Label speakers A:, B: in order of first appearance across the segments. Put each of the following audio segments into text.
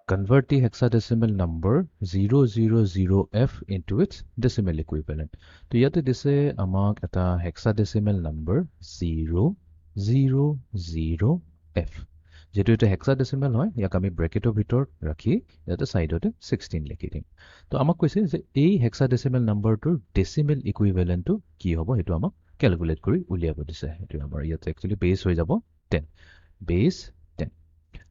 A: convert the hexadecimal number 000f into its decimal equivalent. So yate dise amak eta hexadecimal number 000f. যেটো এটা hexadecimal হয় ইয়াক আমি ব্ৰেকেটৰ ভিতৰত ৰাখি ইয়াতে সাইডতে 16 লিখি দিম তো আমাক কৈছে যে এই hexadecimal নাম্বাৰটোৰ ডেসিমেল ইকুইভ্যালেন্টটো কি হ'ব হেতু আমাক ক্যালকুলেট কৰি উলিয়াব দিছে হেতু আমাৰ ইয়াতে একচুয়ালি বেস হৈ যাব 10 বেস 10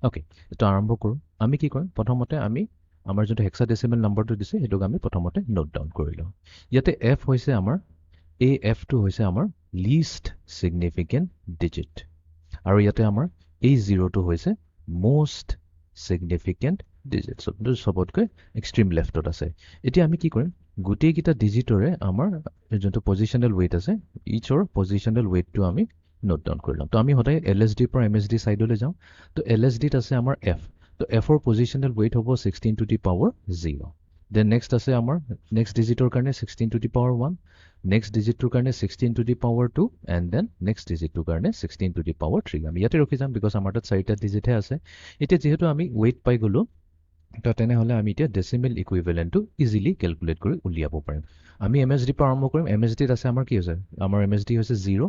A: ওকে এটা আৰম্ভ কৰো আমি কি কৰিম প্ৰথমতে আমি আমাৰ যেটো hexadecimal নাম্বাৰটো দিছে হেতুক আমি প্ৰথমতে নোট ডাউন কৰি লওঁ ইয়াতে f হৈছে আমাৰ এই f টো হৈছে আমাৰ লিষ্ট সিগনিফিকেন্ট ডিজিট আৰু ইয়াতে আমাৰ এই 0 টো হৈছে most significant digit so this সবতকৈ extreme leftত আছে এতিয়া আমি কি কৰিম গুটেই কিটা ডিজিটৰে আমাৰ যেটো পজিশনাল weight আছে ইচৰ পজিশনাল weight টো আমি নোট ডাউন কৰি লম তো আমি হদাই LSD পৰা MSD সাইডলৈ যাও তো LSD ত আছে আমাৰ f তো f ৰ পজিশনাল weight হ'ব 16 to the power 0 then next আছে আমাৰ next digitor কাৰণে 16 to the power 1 next digit to karne 16 to the power 2 and then next digit to karne 16 to the power 3 আমি ইয়াতে ৰখি যাম because আমাৰ তাত 4টা ডিজিট হে আছে এতিয়া যেহেতু আমি weight পাই গলো তো তেনে হলে আমি এতিয়া decimal equivalent to easily calculate কৰি উলিয়াব পাৰিম আমি MSD পৰা আৰম্ভ কৰিম MSD ত আছে আমাৰ কি হৈছে আমাৰ MSD হৈছে 0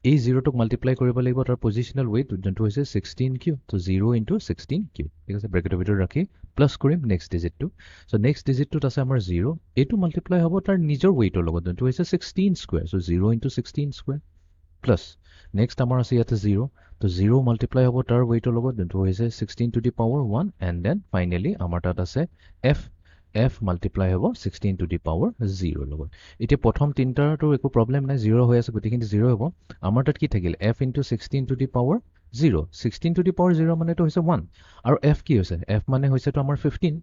A: এই 0 টক মাল্টিপ্লাই কৰিব লাগিব তাৰ পজিশনাল weight যোনটো হৈছে 16 কিউ তো 0 into 16 কিউ ঠিক আছে ব্ৰেকেটৰ ভিতৰত ৰাখি প্লাস কৰিম next digit two so next digit টুত আছে আমাৰ 0 এটো মাল্টিপ্লাই হ'ব তাৰ নিজৰ weighৰ লগত যোনটো হৈছে 16 square so 0 into 16 square plus next আমাৰ আছে ইয়াতে 0 তো 0 মাল্টিপ্লাই হ'ব তাৰ weighৰ লগত যোনটো হৈছে 16 to the power 1 and then finally আমাৰ তাত আছে f multiply হ'ব 16 to the power 0 লগত এতিয়া প্ৰথম তিনটাটো একো প্ৰবলেম নাই 0 হৈ আছে গতিকে 0 হ'ব আমাৰ তাত কি থাকিল f into 16 to the power 0 16 to the power 0 মানে তো হৈছে 1 আৰু f কি হৈছে f মানে হৈছে তো আমাৰ 15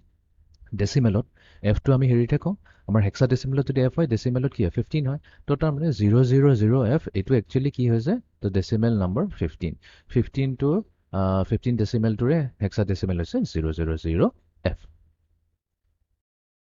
A: ডেসিমেলত f টো আমি হেৰি থাকো আমাৰ হেক্সাডেসিমেলত যদি f হয় ডেসিমেলত কি হয় 15 হয় তো তাৰ মানে 000f এটো একচুয়ালি কি হৈছে তো ডেসিমেল নাম্বাৰ 15 15 to 15 ডেসিমেল টুৰে হেক্সাডেসিমেল হৈছে 000f